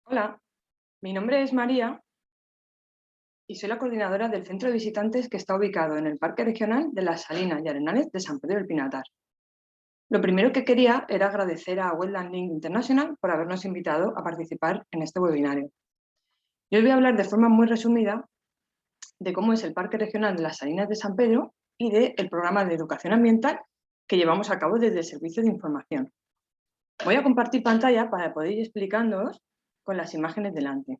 Hola, mi nombre es María y soy la coordinadora del centro de visitantes que está ubicado en el Parque Regional de las Salinas y Arenales de San Pedro del Pinatar. Lo primero que quería era agradecer a Wetland Link International por habernos invitado a participar en este webinario. Yo os voy a hablar de forma muy resumida de cómo es el Parque Regional de las Salinas de San Pedro y del programa de educación ambiental que llevamos a cabo desde el Servicio de Información. Voy a compartir pantalla para poder ir explicándoos con las imágenes delante.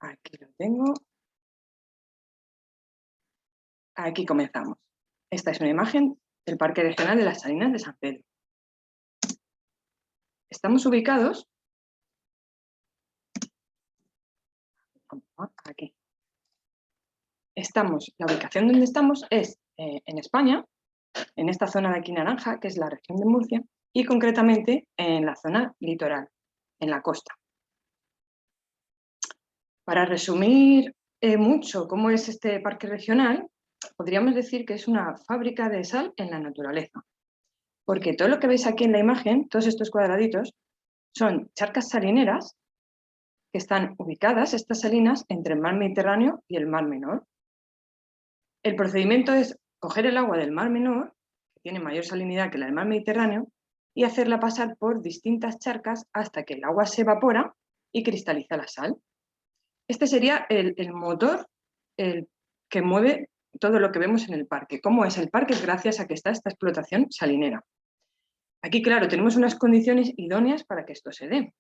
Aquí lo tengo. Aquí comenzamos. Esta es una imagen del Parque Regional de las Salinas de San Pedro. Estamos ubicados aquí. La ubicación donde estamos es en España, en esta zona de aquí naranja, que es la región de Murcia, y concretamente en la zona litoral, en la costa. Para resumir mucho cómo es este parque regional, podríamos decir que es una fábrica de sal en la naturaleza. Porque todo lo que veis aquí en la imagen, todos estos cuadraditos, son charcas salineras que están ubicadas, estas salinas, entre el mar Mediterráneo y el mar Menor. El procedimiento es coger el agua del mar Menor, que tiene mayor salinidad que la del mar Mediterráneo, y hacerla pasar por distintas charcas hasta que el agua se evapora y cristaliza la sal. Este sería el motor que mueve todo lo que vemos en el parque. ¿Cómo es el parque? Gracias a que está esta explotación salinera. Aquí, claro, tenemos unas condiciones idóneas para que esto se dé.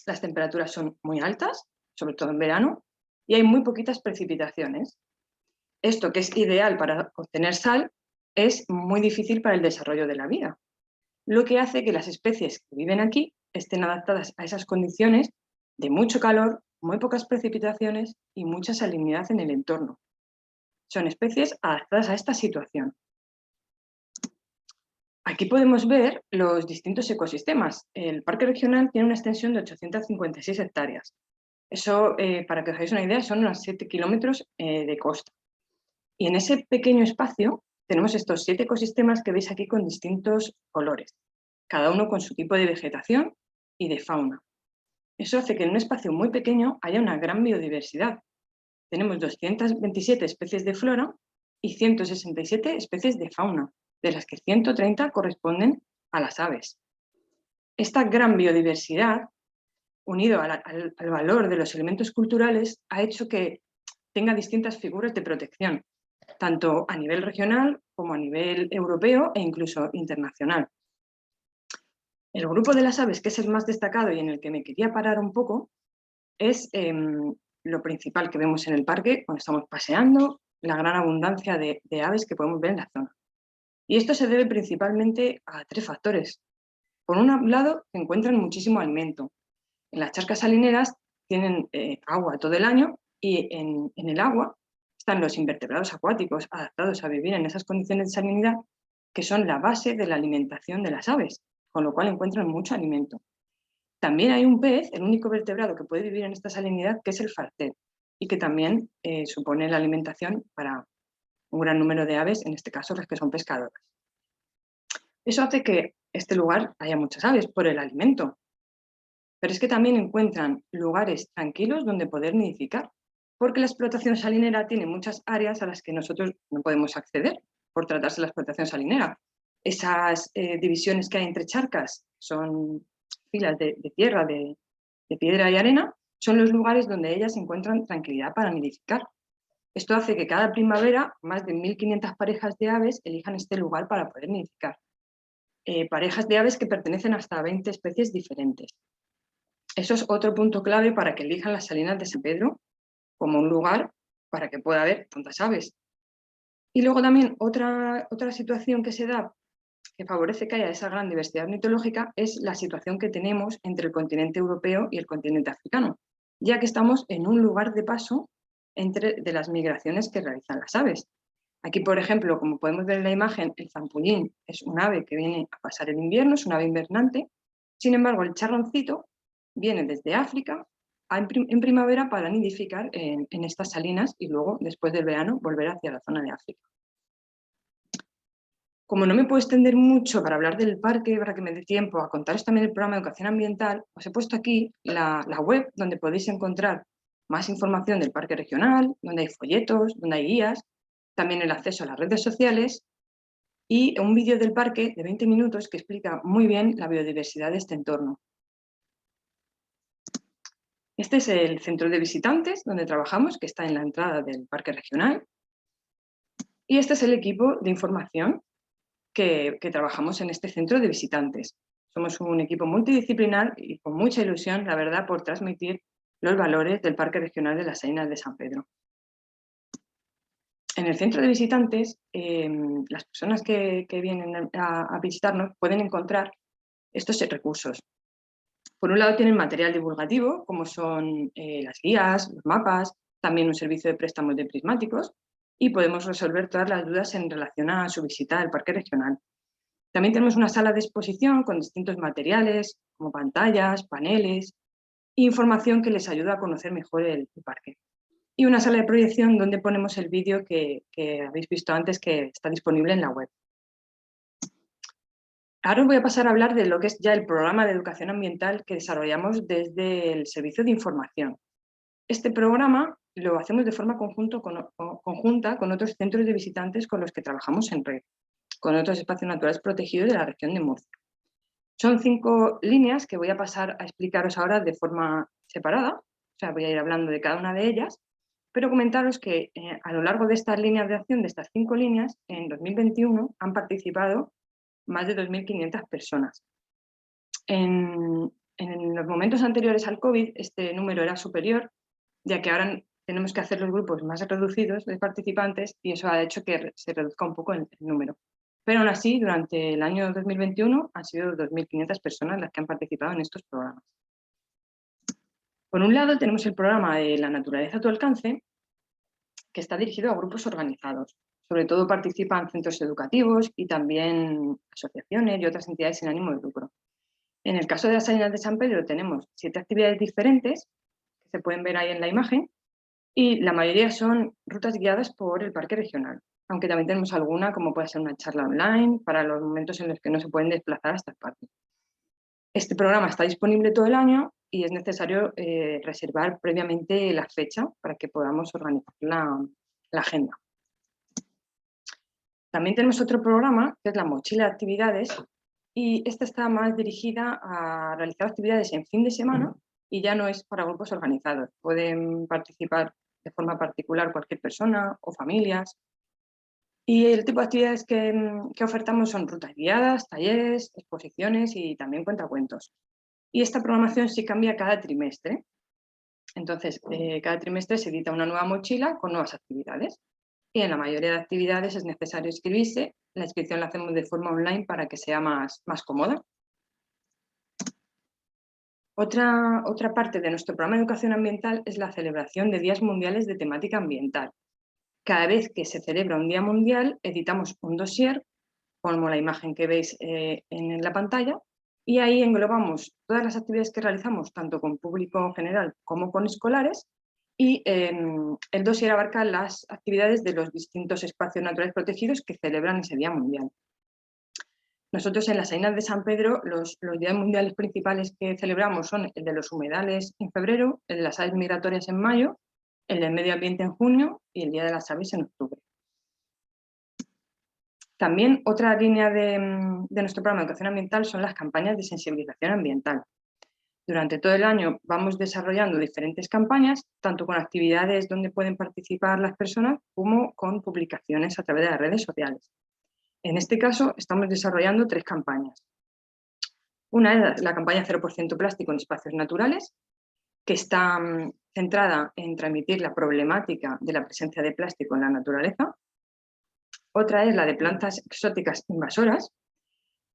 Las temperaturas son muy altas, sobre todo en verano, y hay muy poquitas precipitaciones. Esto, que es ideal para obtener sal, es muy difícil para el desarrollo de la vida, lo que hace que las especies que viven aquí estén adaptadas a esas condiciones de mucho calor, muy pocas precipitaciones y mucha salinidad en el entorno. Son especies adaptadas a esta situación. Aquí podemos ver los distintos ecosistemas. El parque regional tiene una extensión de 856 hectáreas. Eso, para que os hagáis una idea, son unos 7 kilómetros de costa. Y en ese pequeño espacio tenemos estos 7 ecosistemas que veis aquí con distintos colores, cada uno con su tipo de vegetación y de fauna. Eso hace que en un espacio muy pequeño haya una gran biodiversidad. Tenemos 227 especies de flora y 167 especies de fauna, de las que 130 corresponden a las aves. Esta gran biodiversidad, unido al valor de los elementos culturales, ha hecho que tenga distintas figuras de protección, tanto a nivel regional como a nivel europeo e incluso internacional. El grupo de las aves, que es el más destacado y en el que me quería parar un poco, es lo principal que vemos en el parque cuando estamos paseando, la gran abundancia de aves que podemos ver en la zona. Y esto se debe principalmente a 3 factores. Por un lado, se encuentran muchísimo alimento. En las charcas salineras tienen agua todo el año y en el agua están los invertebrados acuáticos adaptados a vivir en esas condiciones de salinidad que son la base de la alimentación de las aves, con lo cual encuentran mucho alimento. También hay un pez, el único vertebrado que puede vivir en esta salinidad, que es el fartel, y que también supone la alimentación para un gran número de aves, en este caso las que son pescadoras. Eso hace que este lugar haya muchas aves por el alimento, pero es que también encuentran lugares tranquilos donde poder nidificar, porque la explotación salinera tiene muchas áreas a las que nosotros no podemos acceder por tratarse de la explotación salinera. Esas divisiones que hay entre charcas son filas de tierra, de piedra y arena, son los lugares donde ellas encuentran tranquilidad para nidificar. Esto hace que cada primavera más de 1.500 parejas de aves elijan este lugar para poder nidificar. Parejas de aves que pertenecen hasta a 20 especies diferentes. Eso es otro punto clave para que elijan las Salinas de San Pedro como un lugar para que pueda haber tantas aves. Y luego también otra situación que se da que favorece que haya esa gran diversidad mitológica es la situación que tenemos entre el continente europeo y el continente africano, ya que estamos en un lugar de paso de las migraciones que realizan las aves. Aquí, por ejemplo, como podemos ver en la imagen, el zampullín es un ave que viene a pasar el invierno, es un ave invernante. Sin embargo, el charroncito viene desde África en primavera para nidificar en estas salinas y luego, después del verano, volver hacia la zona de África. Como no me puedo extender mucho para hablar del parque, para que me dé tiempo a contaros también el programa de educación ambiental, os he puesto aquí la web donde podéis encontrar más información del parque regional, donde hay folletos, donde hay guías, también el acceso a las redes sociales y un vídeo del parque de 20 minutos que explica muy bien la biodiversidad de este entorno. Este es el centro de visitantes donde trabajamos, que está en la entrada del parque regional. Y este es el equipo de información que trabajamos en este centro de visitantes. Somos un equipo multidisciplinar y con mucha ilusión, la verdad, por transmitir los valores del Parque Regional de las Salinas de San Pedro. En el centro de visitantes, las personas que vienen a visitarnos pueden encontrar estos recursos. Por un lado tienen material divulgativo, como son las guías, los mapas, también un servicio de préstamos de prismáticos, y podemos resolver todas las dudas en relación a su visita al parque regional. También tenemos una sala de exposición con distintos materiales, como pantallas, paneles, e información que les ayuda a conocer mejor el parque. Y una sala de proyección donde ponemos el vídeo que habéis visto antes, que está disponible en la web. Ahora os voy a pasar a hablar de lo que es ya el programa de educación ambiental que desarrollamos desde el Servicio de Información. Este programa lo hacemos de forma conjunta con otros centros de visitantes con los que trabajamos en red, con otros espacios naturales protegidos de la región de Murcia. Son 5 líneas que voy a pasar a explicaros ahora de forma separada, o sea, voy a ir hablando de cada una de ellas, pero comentaros que a lo largo de estas líneas de acción, de estas 5 líneas, en 2021 han participado más de 2.500 personas. En los momentos anteriores al COVID este número era superior, ya que ahora tenemos que hacer los grupos más reducidos de participantes y eso ha hecho que se reduzca un poco el número. Pero aún así, durante el año 2021 han sido 2.500 personas las que han participado en estos programas. Por un lado tenemos el programa de La naturaleza a tu alcance, que está dirigido a grupos organizados. Sobre todo participan centros educativos y también asociaciones y otras entidades sin ánimo de lucro. En el caso de las Salinas de San Pedro tenemos 7 actividades diferentes, que se pueden ver ahí en la imagen, y la mayoría son rutas guiadas por el parque regional, aunque también tenemos alguna, como puede ser una charla online, para los momentos en los que no se pueden desplazar a estas partes. Este programa está disponible todo el año y es necesario reservar previamente la fecha para que podamos organizar la agenda. También tenemos otro programa, que es la mochila de actividades, y esta está más dirigida a realizar actividades en fin de semana y ya no es para grupos organizados. Pueden participar de forma particular cualquier persona o familias. Y el tipo de actividades que ofertamos son rutas guiadas, talleres, exposiciones y también cuentacuentos. Y esta programación sí cambia cada trimestre. Entonces, cada trimestre se edita una nueva mochila con nuevas actividades. Y en la mayoría de actividades es necesario inscribirse. La inscripción la hacemos de forma online para que sea más cómoda. Otra parte de nuestro programa de educación ambiental es la celebración de días mundiales de temática ambiental. Cada vez que se celebra un día mundial, editamos un dossier, como la imagen que veis en la pantalla, y ahí englobamos todas las actividades que realizamos, tanto con público general como con escolares, y el dossier abarca las actividades de los distintos espacios naturales protegidos que celebran ese Día Mundial. Nosotros en las Salinas de San Pedro, los días mundiales principales que celebramos son el de los humedales en febrero, el de las aves migratorias en mayo, el del medio ambiente en junio y el Día de las Aves en octubre. También otra línea de nuestro programa de educación ambiental son las campañas de sensibilización ambiental. Durante todo el año vamos desarrollando diferentes campañas, tanto con actividades donde pueden participar las personas como con publicaciones a través de las redes sociales. En este caso estamos desarrollando 3 campañas. Una es la campaña 0% plástico en espacios naturales, que está centrada en transmitir la problemática de la presencia de plástico en la naturaleza. Otra es la de plantas exóticas invasoras,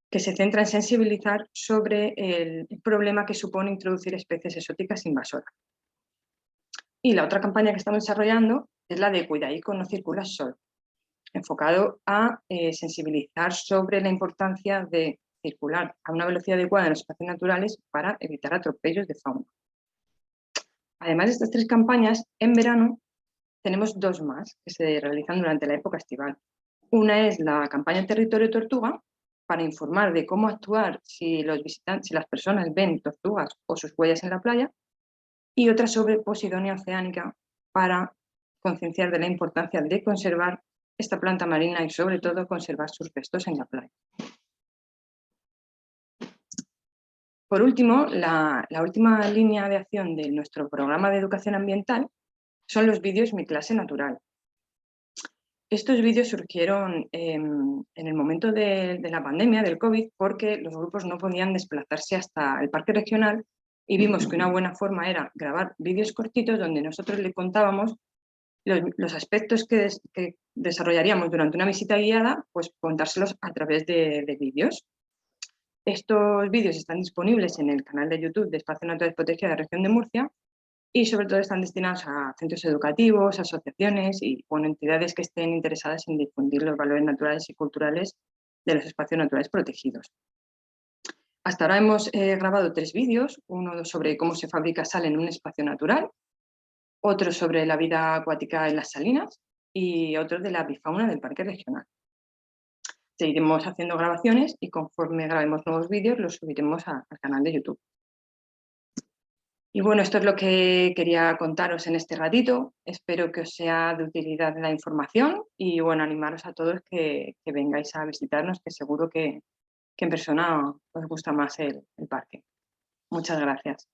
que se centra en sensibilizar sobre el problema que supone introducir especies exóticas invasoras. Y la otra campaña que estamos desarrollando es la de Cuidaico no circulas sol, enfocado a sensibilizar sobre la importancia de circular a una velocidad adecuada en los espacios naturales para evitar atropellos de fauna. Además de estas 3 campañas, en verano tenemos 2 más que se realizan durante la época estival. Una es la campaña Territorio Tortuga, para informar de cómo actuar si las personas ven tortugas o sus huellas en la playa, y otra sobre Posidonia oceanica, para concienciar de la importancia de conservar esta planta marina y sobre todo conservar sus restos en la playa. Por último, la última línea de acción de nuestro programa de educación ambiental son los vídeos Mi Clase Natural. Estos vídeos surgieron en el momento de la pandemia, del COVID, porque los grupos no podían desplazarse hasta el parque regional y vimos que una buena forma era grabar vídeos cortitos donde nosotros le contábamos los aspectos que desarrollaríamos durante una visita guiada, pues contárselos a través de vídeos. Estos vídeos están disponibles en el canal de YouTube de Espacio Natural Protegido de la Región de Murcia y sobre todo están destinados a centros educativos, asociaciones y entidades que estén interesadas en difundir los valores naturales y culturales de los espacios naturales protegidos. Hasta ahora hemos grabado 3 vídeos, uno sobre cómo se fabrica sal en un espacio natural, otro sobre la vida acuática en las salinas y otro de la avifauna del parque regional. Seguiremos haciendo grabaciones y conforme grabemos nuevos vídeos los subiremos al canal de YouTube. Y bueno, esto es lo que quería contaros en este ratito. Espero que os sea de utilidad la información y bueno, animaros a todos que vengáis a visitarnos, que seguro que en persona os gusta más el parque. Muchas gracias.